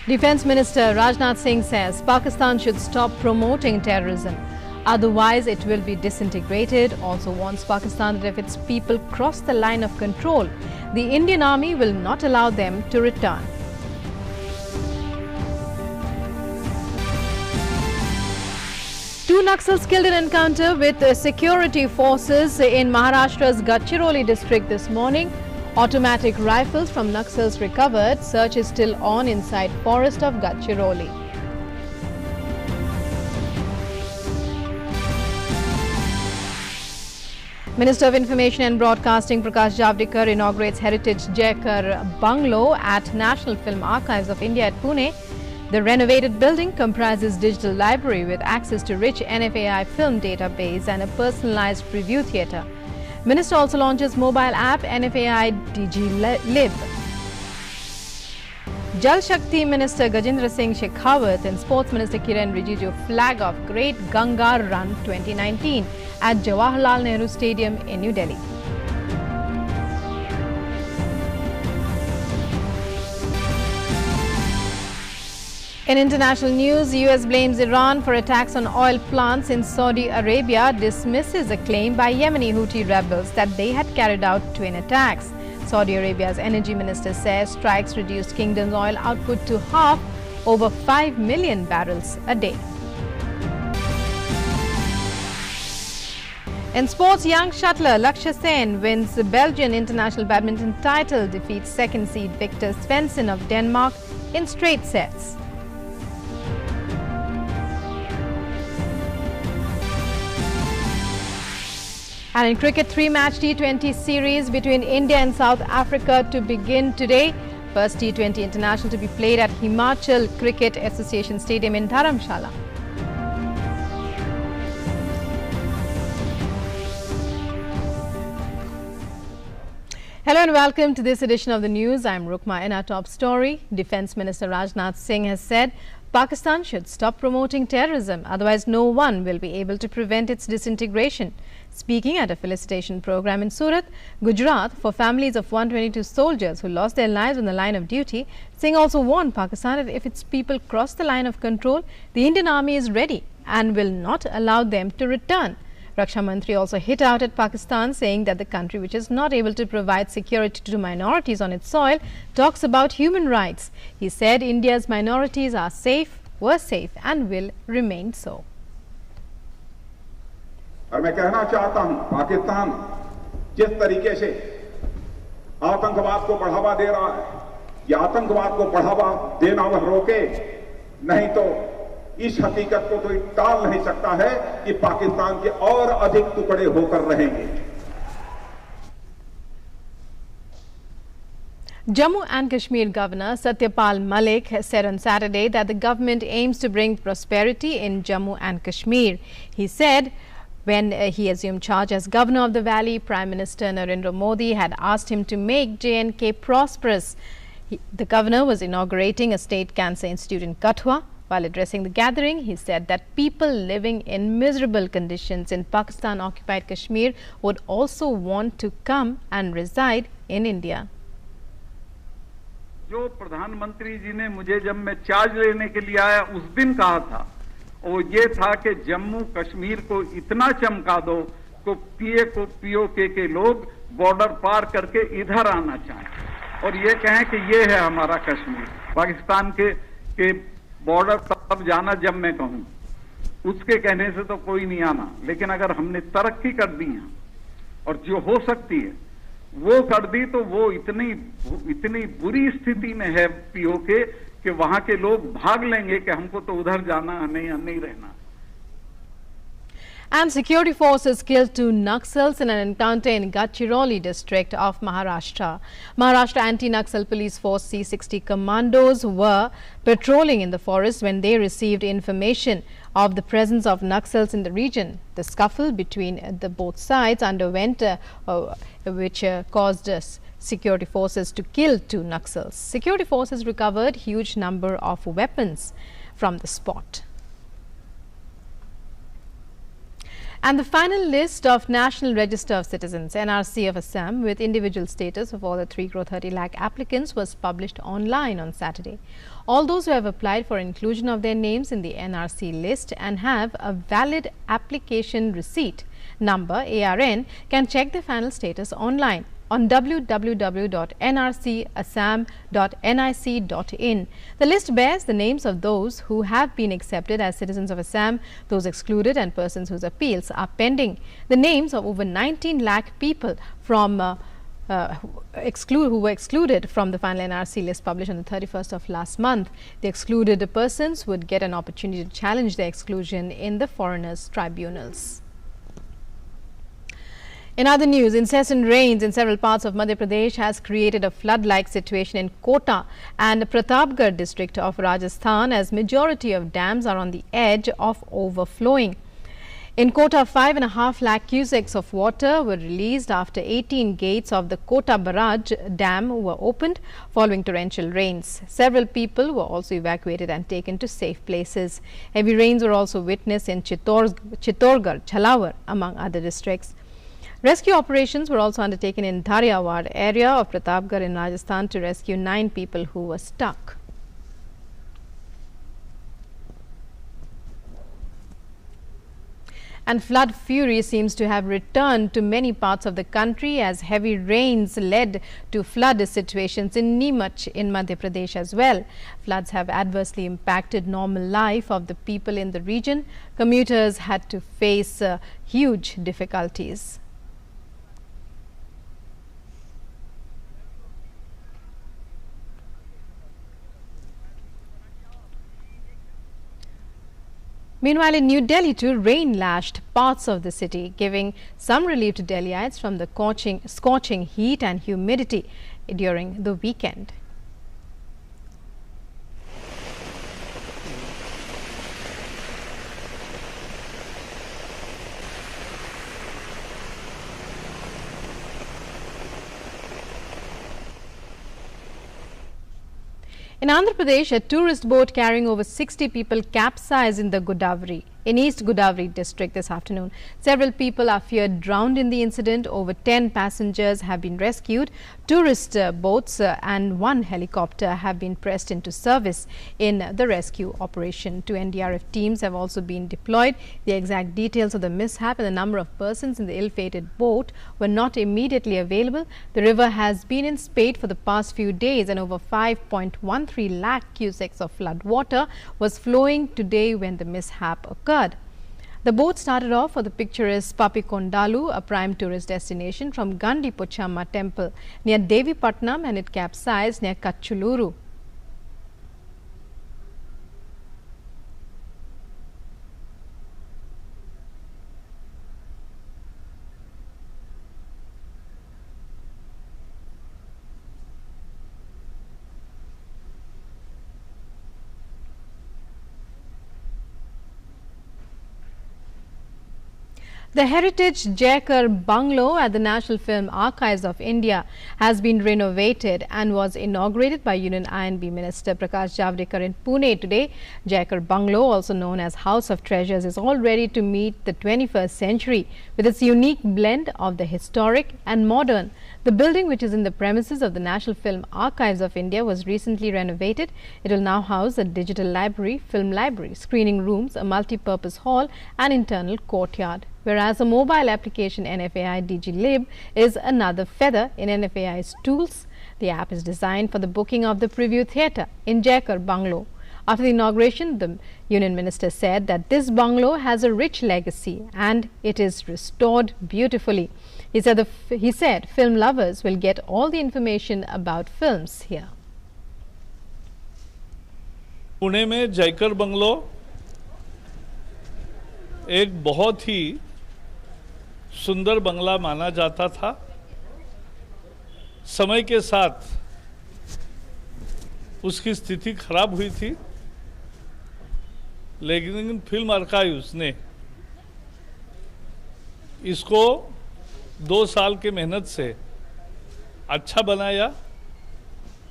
Defence Minister Rajnath Singh says Pakistan should stop promoting terrorism. Otherwise, it will be disintegrated. Also warns Pakistan that if its people cross the line of control, the Indian Army will not allow them to return. Two Naxals killed in encounter with security forces in Maharashtra's Gadchiroli district this morning. Automatic rifles from Naxals recovered. Search is still on inside forest of Gadchiroli. Minister of Information and Broadcasting Prakash Javadekar inaugurates heritage Javadekar bunglow at National Film Archives of India at Pune. The renovated building comprises digital library with access to rich NFAI film database and a personalized preview theatre. Minister also launches mobile app NFAI DigiLib. Jal Shakti Minister Gajendra Singh Shekhawat and Sports Minister Kiran Rijiju flag off Great Ganga Run 2019 at Jawaharlal Nehru Stadium in New Delhi. In international news, US blames Iran for attacks on oil plants in Saudi Arabia, dismisses a claim by Yemeni Houthi rebels that they had carried out twin attacks. Saudi Arabia's energy minister says strikes reduced kingdom's oil output to half, over 5 million barrels a day. In sports, young shuttler Lakshya wins the Belgian international badminton title, defeats second seed Victor Svensson of Denmark in straight sets. And in cricket, three-match T20 series between India and South Africa to begin today. First T20 international to be played at Himachal Cricket Association Stadium in Dharamshala. Hello and welcome to this edition of the news. I'm Rukma. In our top story, Defence Minister Rajnath Singh has said Pakistan should stop promoting terrorism, otherwise no one will be able to prevent its disintegration. Speaking at a felicitation program in Surat, Gujarat, for families of 122 soldiers who lost their lives on the line of duty, Singh also warned Pakistan that if its people cross the line of control, the Indian Army is ready and will not allow them to return. Raksha Mantri also hit out at Pakistan, saying that the country, which is not able to provide security to minorities on its soil, talks about human rights. He said India's minorities are safe, were safe and will remain so. और मैं कहना चाहता हूं, पाकिस्तान जिस तरीके से आतंकवाद को बढ़ावा दे रहा है, ये आतंकवाद को बढ़ावा देना वह रोके, नहीं तो इस हकीकत को कोई टाल नहीं सकता है कि पाकिस्तान के और अधिक टुकड़े होकर रहेंगे। Jammu and Kashmir Governor Satyapal Malik has said on Saturday that the government aims to bring prosperity in Jammu and Kashmir. He said when he assumed charge as governor of the valley, Prime Minister Narendra Modi had asked him to make J&K prosperous. The governor was inaugurating a state cancer institute in Kathua. While addressing the gathering, he said that people living in miserable conditions in Pakistan-occupied Kashmir would also want to come and reside in India. जो प्रधानमंत्री जी ने मुझे जब मैं charge लेने के लिए आया उस दिन कहा था, वो ये था कि जम्मू कश्मीर को इतना चमका दो कि पीओके के लोग बॉर्डर पार करके इधर आना चाहें और ये कहें कि ये है हमारा कश्मीर। पाकिस्तान के बॉर्डर तब जाना जब मैं कहूं, उसके कहने से तो कोई नहीं आना, लेकिन अगर हमने तरक्की कर दी है और जो हो सकती है वो कर दी, तो वो इतनी बुरी स्थिति में है पीओके कि वहां के लोग भाग लेंगे कि हमको तो उधर जाना नहीं रहना। And security forces killed two Naxals in an encounter in Gadchiroli district of Maharashtra. Maharashtra Anti-Naxal Police Force C-60 commandos were patrolling in the forest when they received information of the presence of Naxals in the region. The scuffle between the both sides underwent which caused security forces to kill two Naxals. Security forces recovered huge number of weapons from the spot. And the final list of National Register of Citizens (NRC) of Assam with individual status of all the 3 crore 30 lakh applicants was published online on Saturday. All those who have applied for inclusion of their names in the NRC list and have a valid application receipt number (ARN) can check their final status online on www.nrcassam.nic.in. The list bears the names of those who have been accepted as citizens of Assam, those excluded and persons whose appeals are pending. The names of over 19 lakh people from who were excluded from the final NRC list published on the 31st of last month. The excluded persons would get an opportunity to challenge their exclusion in the foreigners' tribunals. In other news, incessant rains in several parts of Madhya Pradesh has created a flood-like situation in Kota and Pratapgarh district of Rajasthan, as majority of dams are on the edge of overflowing. In Kota, 5.5 lakh cusecs of water were released after 18 gates of the Kota Barrage dam were opened following torrential rains. Several people were also evacuated and taken to safe places. Heavy rains were also witnessed in Chittorgarh, Jhalawar, among other districts. Rescue operations were also undertaken in Dhariawad area of Pratapgarh in Rajasthan to rescue 9 people who were stuck. And flood fury seems to have returned to many parts of the country as heavy rains led to flood situations in Neemuch in Madhya Pradesh as well. Floods have adversely impacted normal life of the people in the region. Commuters had to face huge difficulties. Meanwhile, in New Delhi too, rain lashed parts of the city, giving some relief to Delhiites from the scorching heat and humidity during the weekend. In Andhra Pradesh, a tourist boat carrying over 60 people capsized in the Godavari in East Godavari district this afternoon. Several people are feared drowned in the incident. Over 10 passengers have been rescued. Tourist boats and 1 helicopter have been pressed into service in the rescue operation. 2 NDRF teams have also been deployed. The exact details of the mishap and the number of persons in the ill-fated boat were not immediately available. The river has been in spate for the past few days and over 5.13 lakh cusecs of flood water was flowing today when the mishap occurred. The boat started off for the picturesque Papikondalu, a prime tourist destination, from Gandi Pochama temple near Devipatnam, and it capsized near Kachuluru. The heritage Javadekar bungalow at the National Film Archives of India has been renovated and was inaugurated by Union I&B Minister Prakash Javadekar in Pune today. Javadekar bungalow, also known as House of Treasures, is all ready to meet the 21st century with its unique blend of the historic and modern. The building, which is in the premises of the National Film Archives of India, was recently renovated. It will now house a digital library, film library, screening rooms, a multi-purpose hall and internal courtyard. Whereas a mobile application NFAI DigiLib is another feather in NFAI's tools. The app is designed for the booking of the preview theatre in Javadekar bungalow. After the inauguration, the Union Minister said that this bungalow has a rich legacy and it is restored beautifully. He said film lovers will get all the information about films here. Pune में Jaykar bungalow एक बहुत ही सुंदर बंगला माना जाता था। समय के साथ उसकी स्थिति खराब हुई थी, लेकिन फिल्म आर्काइव्स ने इसको 2 साल के मेहनत से अच्छा बनाया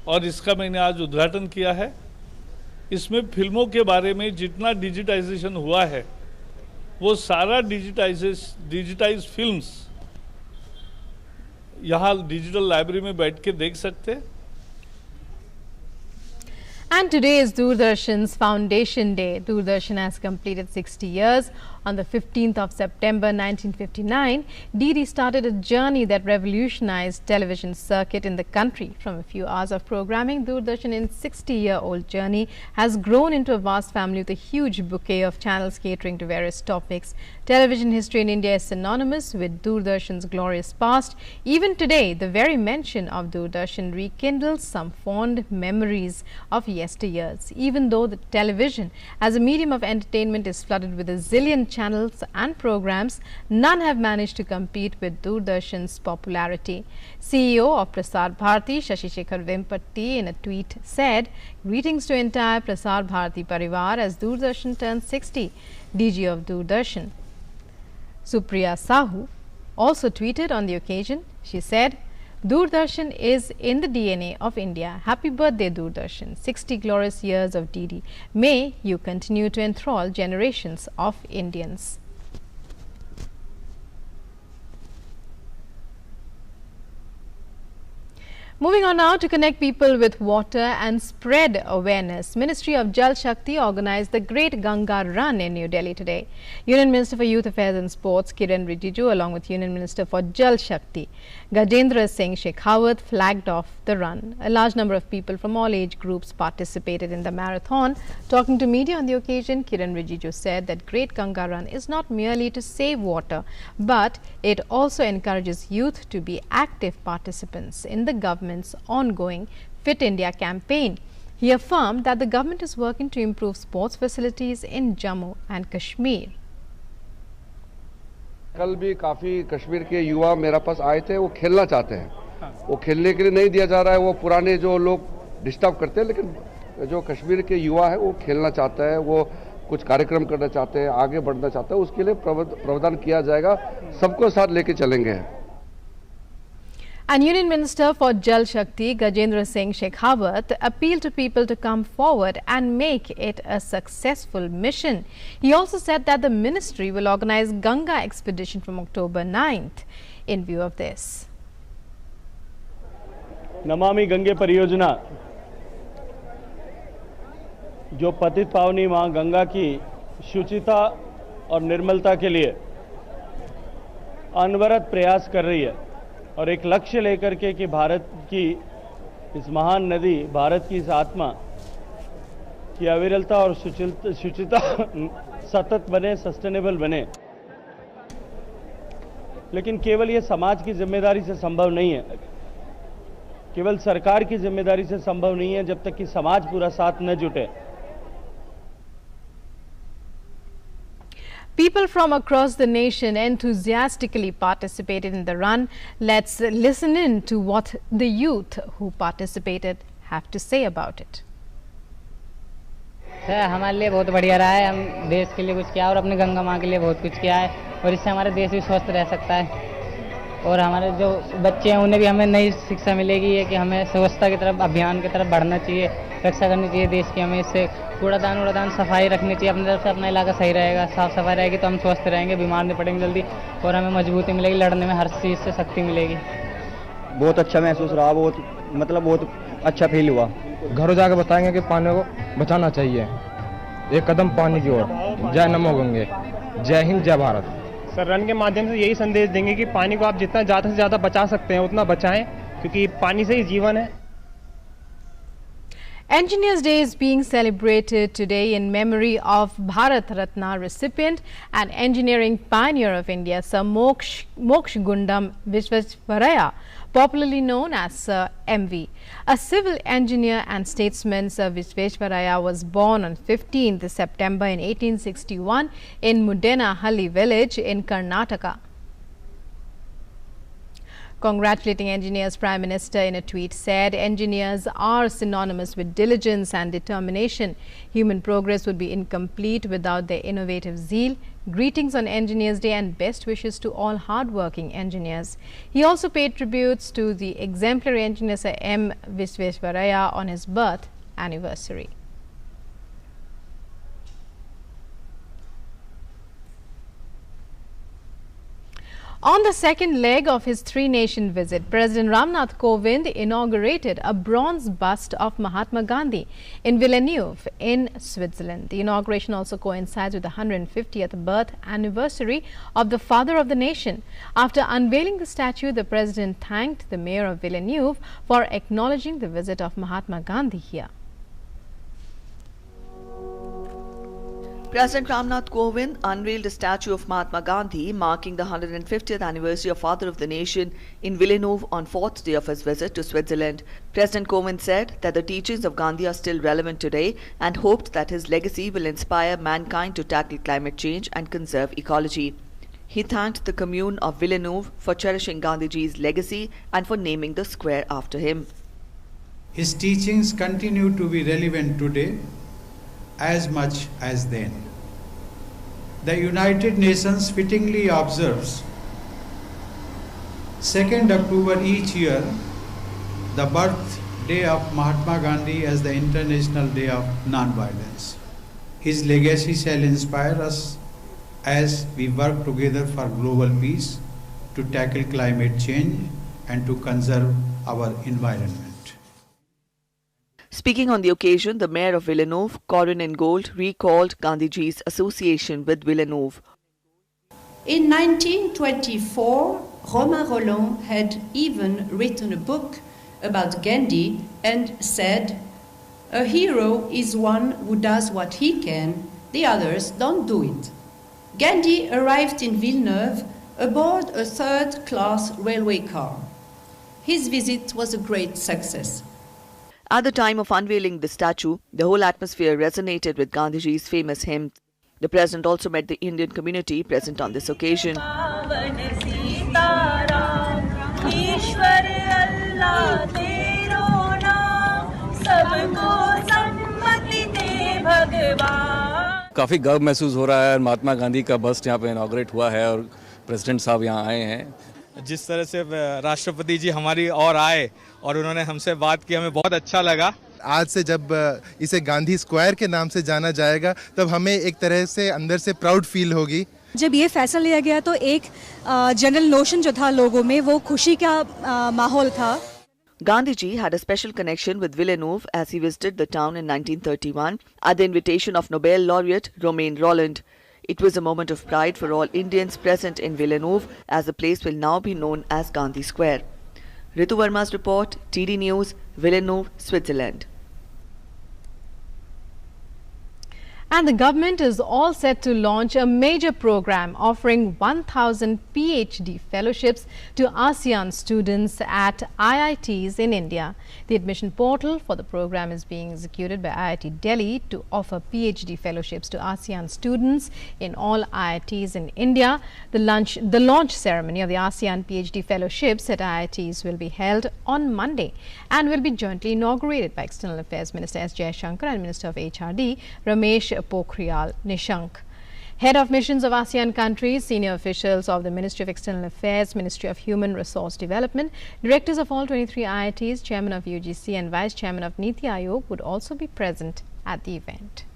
और इसका मैंने आज उद्घाटन किया है। इसमें फिल्मों के बारे में जितना डिजिटाइजेशन हुआ है वो सारा डिजिटाइज फिल्म्स यहाँ डिजिटल लाइब्रेरी में बैठ के देख सकते हैं। And today is Doordarshan's Foundation Day. Doordarshan has completed 60 years. On the 15th of September 1959, DD started a journey that revolutionized television circuit in the country. From a few hours of programming, Doordarshan in 60-year-old journey has grown into a vast family with a huge bouquet of channels catering to various topics. Television history in India is synonymous with Doordarshan's glorious past. Even today, the very mention of Doordarshan rekindles some fond memories of yesteryears. Even though the television as a medium of entertainment is flooded with a zillion channels and programs, none have managed to compete with Doordarshan's popularity. CEO of Prasar Bharati, Shashi Shekhar Vempati, in a tweet said, "Greetings to entire Prasar Bharati Parivar as Doordarshan turns 60. DG of Doordarshan." Supriya Sahu also tweeted on the occasion. She said, "Doordarshan is in the DNA of India. Happy birthday, Doordarshan. 60 glorious years of DD. May you continue to enthrall generations of Indians." Moving on now to connect people with water and spread awareness. Ministry of Jal Shakti organized the Great Ganga Run in New Delhi today. Union Minister for Youth Affairs and Sports Kiran Rijiju along with Union Minister for Jal Shakti Gajendra Singh Shekhawat flagged off the run. A large number of people from all age groups participated in the marathon. Talking to media on the occasion, Kiran Rijiju said that Great Ganga Run is not merely to save water, but it also encourages youth to be active participants in the government's ongoing Fit India campaign. He affirmed that the government is working to improve sports facilities in Jammu and Kashmir. कल भी काफ़ी कश्मीर के युवा मेरे पास आए थे, वो खेलना चाहते हैं, वो खेलने के लिए नहीं दिया जा रहा है, वो पुराने जो लोग डिस्टर्ब करते हैं, लेकिन जो कश्मीर के युवा है वो खेलना चाहता है, वो कुछ कार्यक्रम करना चाहते हैं, आगे बढ़ना चाहते हैं, उसके लिए प्रावधान किया जाएगा, सबको साथ लेके चलेंगे। And Union Minister for Jal Shakti Gajendra Singh Shekhawat appealed to people to come forward and make it a successful mission. He also said that the ministry will organize Ganga expedition from October 9th in view of this. Namami Gange परियोजना जो पतित पावनी मां गंगा की शुचिता और निर्मलता के लिए अनवरत प्रयास कर रही है और एक लक्ष्य लेकर के कि भारत की इस महान नदी, भारत की इस आत्मा की अविरलता और शुचिता सतत बने, सस्टेनेबल बने। लेकिन केवल ये समाज की जिम्मेदारी से संभव नहीं है, केवल सरकार की जिम्मेदारी से संभव नहीं है जब तक कि समाज पूरा साथ न जुटे। People from across the nation enthusiastically participated in the run. Let's listen in to what the youth who participated have to say about it. हमारे लिए बहुत बढ़िया रहा है, हम देश के लिए कुछ किया और अपने गंगा माँ के लिए बहुत कुछ किया है और इससे हमारा देश भी स्वस्थ रह सकता है और हमारे जो बच्चे हैं उन्हें भी हमें नई शिक्षा मिलेगी है कि हमें स्वच्छता की तरफ, अभियान की तरफ बढ़ना चाहिए, रक्षा करनी चाहिए देश की, हमें इससे कूड़ादान सफाई रखनी चाहिए, अपनी तरफ से अपना इलाका सही रहेगा, साफ सफाई रहेगी तो हम स्वस्थ रहेंगे, बीमार नहीं पड़ेंगे जल्दी और हमें मजबूती मिलेगी, लड़ने में हर चीज़ से शक्ति मिलेगी। बहुत अच्छा महसूस रहा, बहुत अच्छा फील हुआ। घरों जाकर बताएंगे कि पानी को बचाना चाहिए, एक कदम पानी की ओर। जय नमो गंगे, जय हिंद, जय भारत। सर रन के माध्यम से यही संदेश देंगे कि पानी को आप जितना ज़्यादा से ज़्यादा बचा सकते हैं उतना बचाएं, क्योंकि पानी से ही जीवन है। Engineers Day is being celebrated today in memory of Bharat Ratna recipient and engineering pioneer of India, Sir Moksha Gundam Visvesvaraya, popularly known as Sir MV. A civil engineer and statesman, Sir Visvesvaraya was born on 15th September in 1861 in Mudenahalli village in Karnataka. Congratulating engineers, Prime Minister in a tweet said, "Engineers are synonymous with diligence and determination. Human progress would be incomplete without their innovative zeal. Greetings on Engineers Day and best wishes to all hard-working engineers." He also paid tributes to the exemplary engineer Sir M. Visvesvaraya on his birth anniversary. On the second leg of his three-nation visit, President Ramnath Kovind inaugurated a bronze bust of Mahatma Gandhi in Villeneuve in Switzerland. The inauguration also coincides with the 150th birth anniversary of the father of the nation. After unveiling the statue, the president thanked the mayor of Villeneuve for acknowledging the visit of Mahatma Gandhi here. President Ramnath Kovind unveiled a statue of Mahatma Gandhi marking the 150th anniversary of Father of the Nation in Villeneuve on fourth day of his visit to Switzerland. President Kovind said that the teachings of Gandhi are still relevant today and hoped that his legacy will inspire mankind to tackle climate change and conserve ecology. He thanked the commune of Villeneuve for cherishing Gandhiji's legacy and for naming the square after him. His teachings continue to be relevant today as much as then. The United Nations fittingly observes 2nd October each year the birthday of Mahatma Gandhi as the International Day of Non-Violence. His legacy shall inspire us as we work together for global peace, to tackle climate change and to conserve our environment. Speaking on the occasion, the mayor of Villeneuve, Corinne Ingold, recalled Gandhiji's association with Villeneuve. In 1924, Romain Rolland had even written a book about Gandhi and said, "A hero is one who does what he can, the others don't do it." Gandhi arrived in Villeneuve aboard a third-class railway car. His visit was a great success. At the time of unveiling the statue, the whole atmosphere resonated with Gandhiji's famous hymn. The president also met the Indian community present on this occasion. काफ़ी गर्व महसूस हो रहा है। महात्मा गांधी का bast यहाँ पे inaugurate हुआ है और प्रेसिडेंट साहब यहाँ आए हैं। जिस तरह से राष्ट्रपति जी हमारी ओर आए और उन्होंने हमसे बात की, हमें बहुत अच्छा लगा। आज से जब इसे गांधी स्क्वायर के नाम से जाना जाएगा तब हमें एक तरह से अंदर से प्राउड फील होगी। जब ये फैसला लिया गया तो एक जनरल नोशन जो था लोगों में, वो खुशी का माहौल था। Gandhiji had a special connection with Villeneuve as he visited the town in 1931 at the invitation of Nobel laureate Romain Rolland. It was a moment of pride for all Indians present in Villeneuve, as the place will now be known as Gandhi Square. Ritu Verma's report, TD News, Villeneuve, Switzerland. And the government is all set to launch a major program offering 1,000 PhD fellowships to ASEAN students at IITs in India. The admission portal for the program is being executed by IIT Delhi to offer PhD fellowships to ASEAN students in all IITs in India. The launch ceremony of the ASEAN PhD fellowships at IITs will be held on Monday and will be jointly inaugurated by External Affairs Minister S. Jaishankar and Minister of HRD Ramesh Pokhriyal Nishank. Head of missions of ASEAN countries, senior officials of the Ministry of External Affairs, Ministry of Human Resource Development, directors of all 23 IITs, chairman of UGC and vice chairman of Niti Aayog would also be present at the event.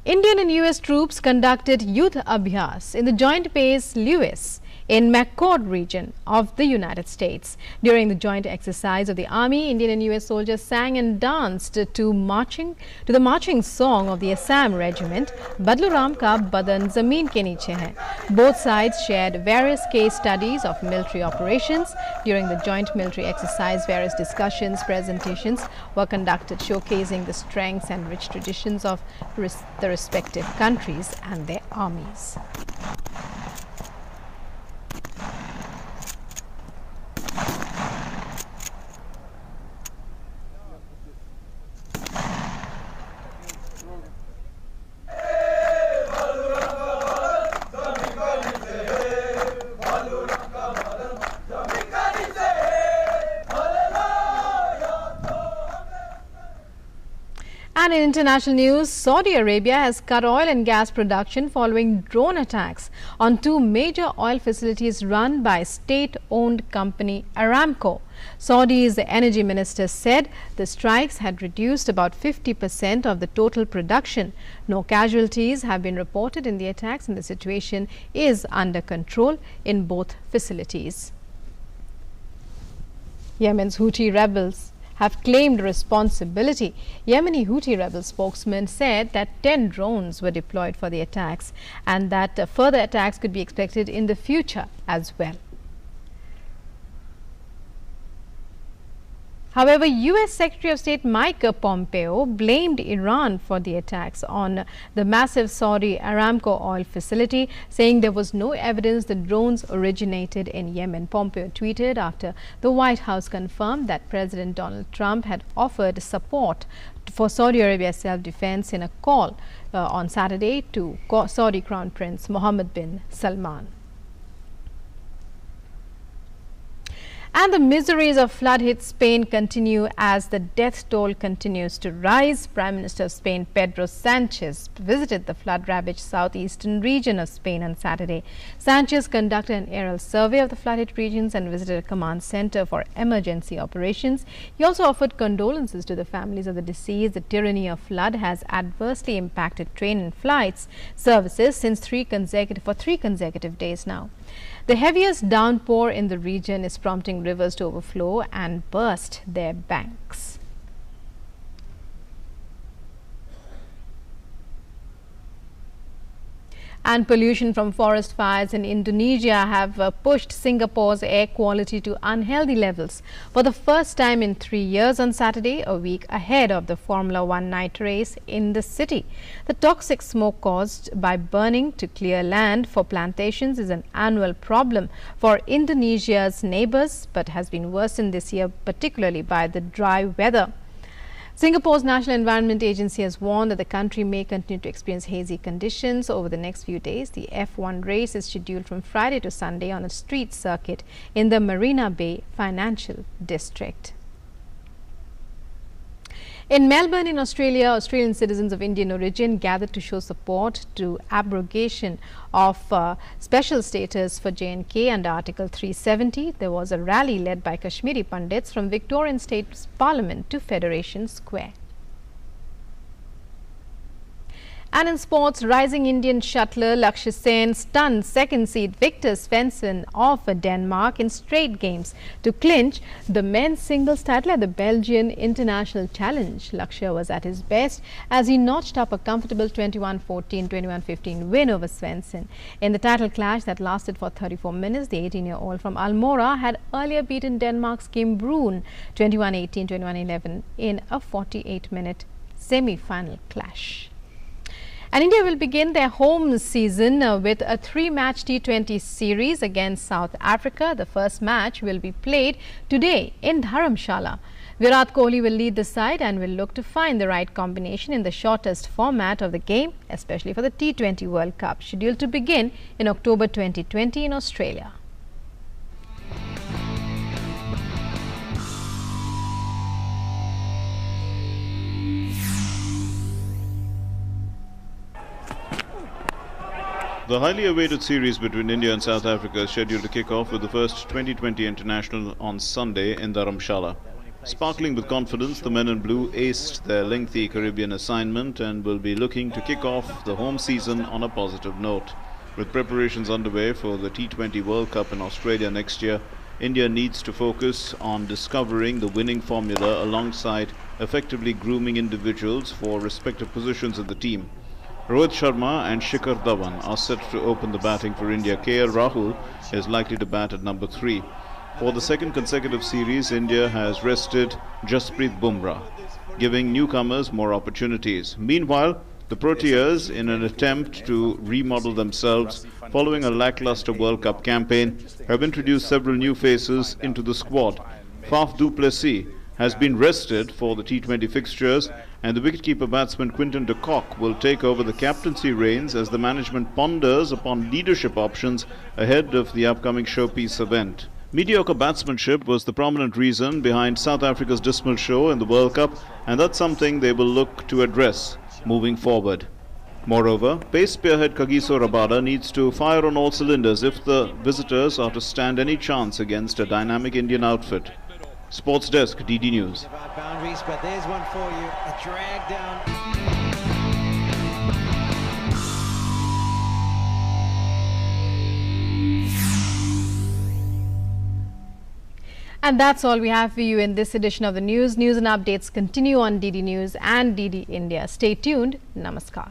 Indian and US troops conducted Youth Abhyas in the Joint Base Lewis in McCord region of the United States. During the joint exercise of the Army, Indian and US soldiers sang and danced to the marching song of the Assam Regiment, Badlu Ram Ka Badan Zameen Ke Niche Hai. Both sides shared various case studies of military operations. During the joint military exercise, various discussions, presentations were conducted showcasing the strengths and rich traditions of the respective countries and their armies. And And in international news, Saudi Arabia has cut oil and gas production following drone attacks on two major oil facilities run by state-owned company Aramco. Saudi's energy minister said the strikes had reduced about 50% of the total production. No casualties have been reported in the attacks and the situation is under control in both facilities. Yemen's Houthi rebels have claimed responsibility. Yemeni Houthi rebel spokesman said that 10 drones were deployed for the attacks and that further attacks could be expected in the future as well. However, U.S. Secretary of State Mike Pompeo blamed Iran for the attacks on the massive Saudi Aramco oil facility, saying there was no evidence the drones originated in Yemen. Pompeo tweeted after the White House confirmed that President Donald Trump had offered support for Saudi Arabia's self-defense in a call on Saturday to Saudi Crown Prince Mohammed bin Salman. And the miseries of flood-hit Spain continue as the death toll continues to rise. Prime Minister of Spain Pedro Sanchez visited the flood-ravaged southeastern region of Spain on Saturday. Sanchez conducted an aerial survey of the flood-hit regions and visited a command center for emergency operations. He also offered condolences to the families of the deceased. The tyranny of flood has adversely impacted train and flights services since three consecutive days now. The heaviest downpour in the region is prompting rivers to overflow and burst their banks. And pollution from forest fires in Indonesia have pushed Singapore's air quality to unhealthy levels for the first time in 3 years on Saturday, a week ahead of the Formula 1 night race in the city. The toxic smoke caused by burning to clear land for plantations is an annual problem for Indonesia's neighbors, but has been worsened this year, particularly by the dry weather. Singapore's National Environment Agency has warned that the country may continue to experience hazy conditions over the next few days. The F1 race is scheduled from Friday to Sunday on a street circuit in the Marina Bay Financial District. In Melbourne, in Australia, Australian citizens of Indian origin gathered to show support to abrogation of special status for J&K under Article 370. There was a rally led by Kashmiri Pandits from Victorian State Parliament to Federation Square. And in sports, rising Indian shuttler Lakshya stunned second seed Victor Svensson of Denmark in straight games to clinch the men's singles title at the Belgian International Challenge. Lakshya was at his best as he notched up a comfortable 21-14, 21-15 win over Svensson. In the title clash that lasted for 34 minutes, the 18-year-old from Almora had earlier beaten Denmark's Kim Bruun 21-18, 21-11 in a 48-minute semi-final clash. And India will begin their home season with a 3-match T20 series against South Africa. The first match will be played today in Dharamshala. Virat Kohli will lead the side and will look to find the right combination in the shortest format of the game, especially for the T20 World Cup, scheduled to begin in October 2020 in Australia. The highly awaited series between India and South Africa is scheduled to kick off with the first 2020 international on Sunday in Dharamshala. Sparkling with confidence, the men in blue aced their lengthy Caribbean assignment and will be looking to kick off the home season on a positive note. With preparations underway for the T20 World Cup in Australia next year, India needs to focus on discovering the winning formula alongside effectively grooming individuals for respective positions in the team. Rohit Sharma and Shikhar Dhawan are set to open the batting for India. KL Rahul is likely to bat at number 3. For the second consecutive series, India has rested Jasprit Bumrah, giving newcomers more opportunities. Meanwhile, the Proteas, in an attempt to remodel themselves following a lackluster World Cup campaign, have introduced several new faces into the squad. Faf du Plessis has been rested for the T20 fixtures, and the wicketkeeper batsman Quinton de Kock will take over the captaincy reins as the management ponders upon leadership options ahead of the upcoming showpiece event. Mediocre batsmanship was the prominent reason behind South Africa's dismal show in the World Cup, and that's something they will look to address moving forward. Moreover, pace spearhead Kagiso Rabada needs to fire on all cylinders if the visitors are to stand any chance against a dynamic Indian outfit. Sports Desk, DD News. Boundaries, but there's one for you. A drag down. And that's all we have for you in this edition of the news. News and updates continue on DD News and DD India. Stay tuned. Namaskar.